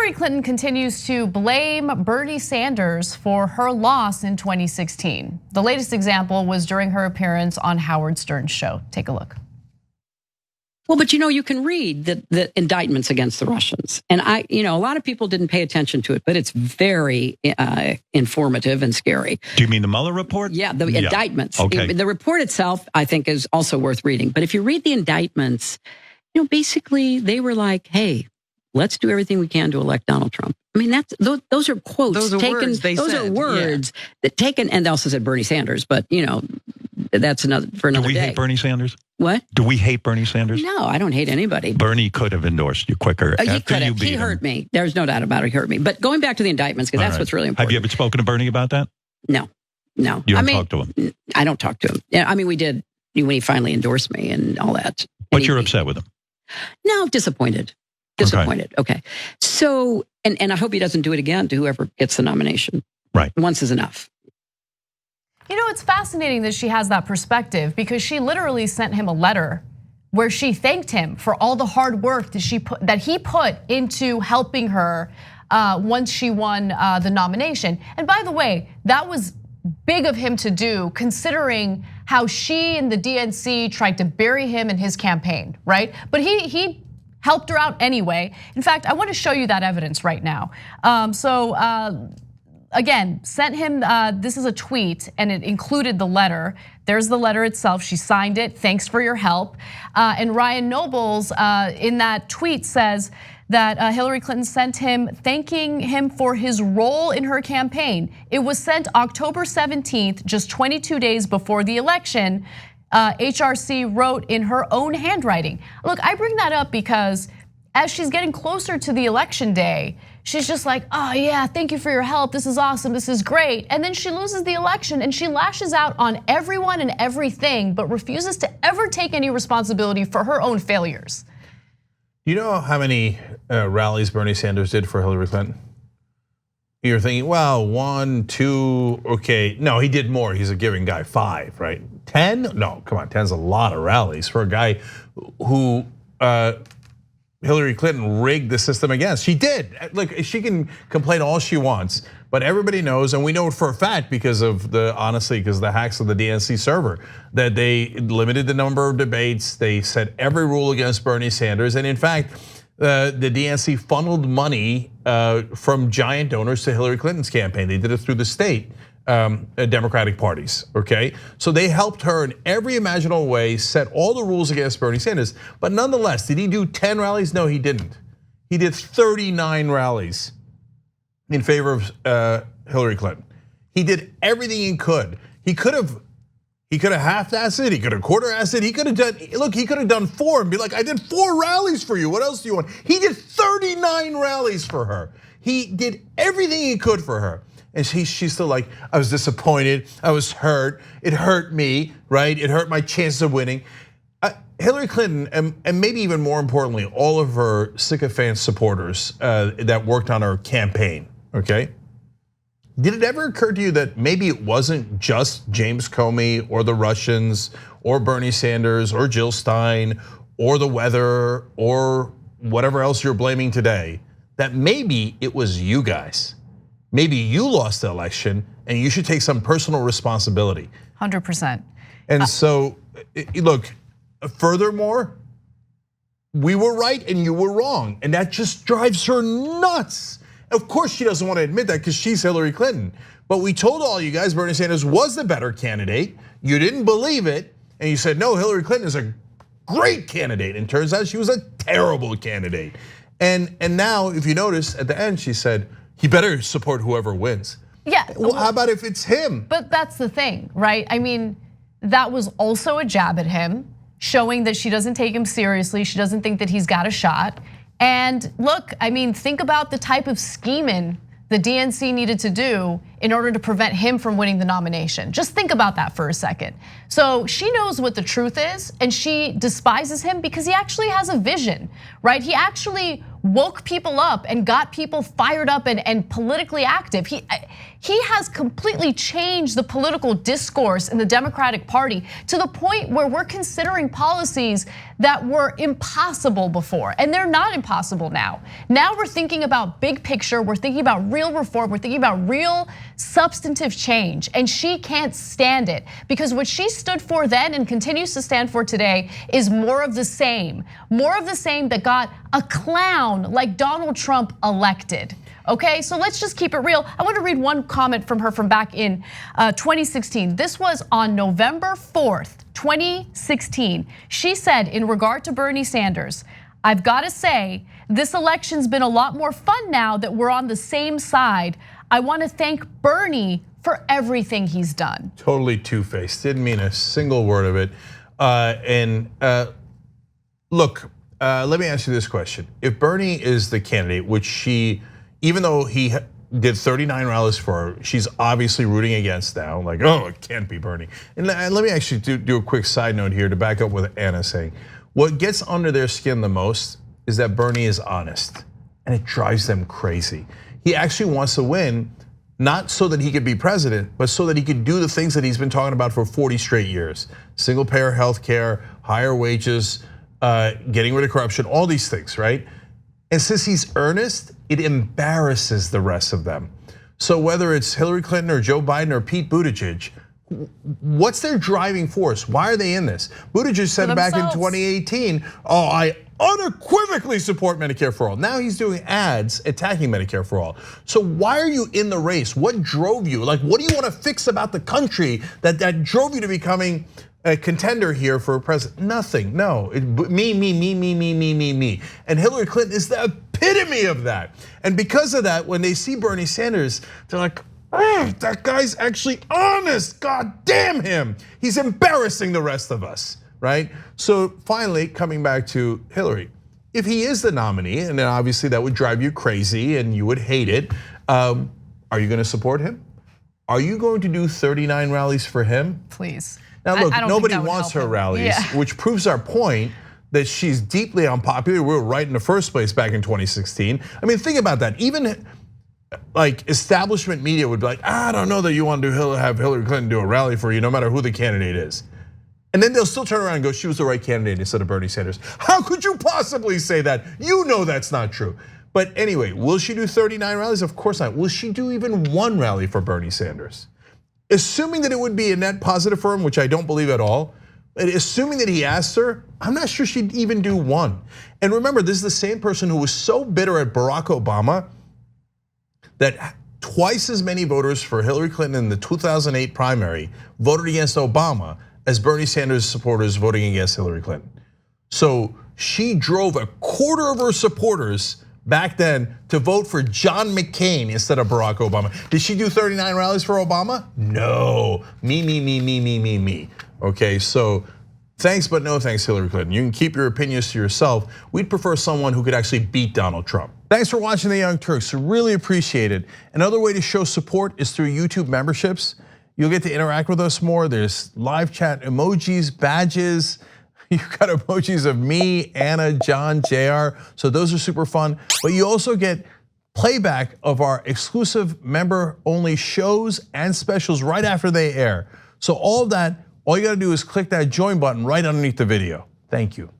Hillary Clinton continues to blame Bernie Sanders for her loss in 2016. The latest example was during her appearance on Howard Stern's show. Take a look. Well, but you can read the indictments against the Russians. And a lot of people didn't pay attention to it, but it's very informative and scary. Do you mean the Mueller report? Yeah, the indictments. Okay. The report itself, I think, is also worth reading. But if you read the indictments, basically they were like, hey, let's do everything we can to elect Donald Trump. I mean, those are quotes those are taken. Words they those said. are words that taken, and they also said Bernie Sanders, but that's for another day. Do we hate Bernie Sanders? What? Do we hate Bernie Sanders? No, I don't hate anybody. Bernie could have endorsed you quicker. He could have. He hurt me. There's no doubt about it. He hurt me. But going back to the indictments, because that's what's really important. Have you ever spoken to Bernie about that? No. You don't talk to him? I don't talk to him. Yeah, I mean, we did when he finally endorsed me and all that. But you're upset with him? No, disappointed. Okay. So, and I hope he doesn't do it again to whoever gets the nomination. Right. Once is enough. It's fascinating that she has that perspective because she literally sent him a letter where she thanked him for all the hard work that he put into helping her once she won the nomination. And by the way, that was big of him to do considering how she and the DNC tried to bury him in his campaign, right? But he helped her out anyway. In fact, I want to show you that evidence right now. Again, sent him, this is a tweet and it included the letter. There's the letter itself, she signed it, thanks for your help. And Ryan Nobles in that tweet says that Hillary Clinton sent him thanking him for his role in her campaign. It was sent October 17th, just 22 days before the election. HRC wrote in her own handwriting. Look, I bring that up because as she's getting closer to the election day, she's just like, oh yeah, thank you for your help. This is awesome, this is great. And then she loses the election and she lashes out on everyone and everything, but refuses to ever take any responsibility for her own failures. You know how many rallies Bernie Sanders did for Hillary Clinton? You're thinking, well, 1, 2, okay. No, he did more. He's a giving guy. 5, right? 10? No, come on, 10's a lot of rallies for a guy who Hillary Clinton rigged the system against. She did. Look, she can complain all she wants, but everybody knows, and we know it for a fact because of the hacks of the DNC server, that they limited the number of debates. They set every rule against Bernie Sanders, and in fact, the DNC funneled money from giant donors to Hillary Clinton's campaign. They did it through the state Democratic parties, okay? So they helped her in every imaginable way, set all the rules against Bernie Sanders. But nonetheless, did he do 10 rallies? No, he didn't. He did 39 rallies in favor of Hillary Clinton. He did everything he could. He could have half-assed it, he could have quarter-assed it, he could have done 4 and be like, I did 4 rallies for you, what else do you want? He did 39 rallies for her. He did everything he could for her. And she's still like, I was disappointed, I was hurt, it hurt me, right? It hurt my chances of winning. Hillary Clinton, and maybe even more importantly, all of her sycophant supporters that worked on her campaign, okay? Did it ever occur to you that maybe it wasn't just James Comey or the Russians or Bernie Sanders or Jill Stein or the weather or whatever else you're blaming today, that maybe it was you guys? Maybe you lost the election and you should take some personal responsibility. 100%. And so, look, furthermore, we were right and you were wrong. And that just drives her nuts. Of course, she doesn't want to admit that because she's Hillary Clinton. But we told all you guys Bernie Sanders was the better candidate. You didn't believe it. And you said, no, Hillary Clinton is a great candidate. And turns out she was a terrible candidate. And now, if you notice, at the end, she said, he better support whoever wins. Yeah. Well, how about if it's him? But that's the thing, right? I mean, that was also a jab at him, showing that she doesn't take him seriously. She doesn't think that he's got a shot. And look, I mean, think about the type of scheming the DNC needed to do in order to prevent him from winning the nomination. Just think about that for a second. So she knows what the truth is and she despises him because he actually has a vision, right? He actually woke people up and got people fired up and politically active. He has completely changed the political discourse in the Democratic Party to the point where we're considering policies that were impossible before, and they're not impossible now. Now we're thinking about big picture, we're thinking about real reform, we're thinking about real substantive change, and she can't stand it because what she stood for then and continues to stand for today is more of the same that got a clown like Donald Trump elected. Okay, so let's just keep it real. I want to read one comment from her from back in 2016. This was on November 4th, 2016. She said in regard to Bernie Sanders, I've got to say, this election's been a lot more fun now that we're on the same side. I want to thank Bernie for everything he's done. Totally two-faced, didn't mean a single word of it. Look, let me ask you this question. If Bernie is the candidate, which she, even though he did 39 rallies for her, she's obviously rooting against now, like, oh, it can't be Bernie. And let me actually do a quick side note here to back up what Anna's saying. What gets under their skin the most is that Bernie is honest, and it drives them crazy. He actually wants to win, not so that he could be president, but so that he could do the things that he's been talking about for 40 straight years. Single payer healthcare, higher wages, getting rid of corruption, all these things, right? And since he's earnest, it embarrasses the rest of them. So whether it's Hillary Clinton or Joe Biden or Pete Buttigieg, what's their driving force? Why are they in this? Buttigieg said back in 2018, oh, I unequivocally support Medicare for all. Now he's doing ads attacking Medicare for all. So why are you in the race? What drove you? Like, what do you want to fix about the country that drove you to becoming a contender here for president? Nothing, no, me. And Hillary Clinton is the epitome of that. And because of that, when they see Bernie Sanders, they're like, oh, that guy's actually honest, God damn him. He's embarrassing the rest of us, right? So finally, coming back to Hillary, if he is the nominee, and then obviously that would drive you crazy and you would hate it, are you gonna support him? Are you going to do 39 rallies for him? Please. Now look, nobody wants her rallies, which proves our point that she's deeply unpopular. We were right in the first place back in 2016. I mean, think about that. Even like establishment media would be like, I don't know that you want to have Hillary Clinton do a rally for you, no matter who the candidate is. And then they'll still turn around and go, she was the right candidate instead of Bernie Sanders. How could you possibly say that? You know that's not true. But anyway, will she do 39 rallies? Of course not. Will she do even one rally for Bernie Sanders? Assuming that it would be a net positive for him, which I don't believe at all, assuming that he asked her, I'm not sure she'd even do one. And remember, this is the same person who was so bitter at Barack Obama that twice as many voters for Hillary Clinton in the 2008 primary voted against Obama as Bernie Sanders supporters voting against Hillary Clinton. So she drove a quarter of her supporters back then to vote for John McCain instead of Barack Obama. Did she do 39 rallies for Obama? No, me. Okay, so thanks, but no thanks, Hillary Clinton. You can keep your opinions to yourself. We'd prefer someone who could actually beat Donald Trump. Thanks for watching the Young Turks, really appreciate it. Another way to show support is through YouTube memberships. You'll get to interact with us more. There's live chat emojis, badges. You've got emojis of me, Anna, John, JR. So those are super fun. But you also get playback of our exclusive member-only shows and specials right after they air. So all of that, all you gotta do is click that join button right underneath the video. Thank you.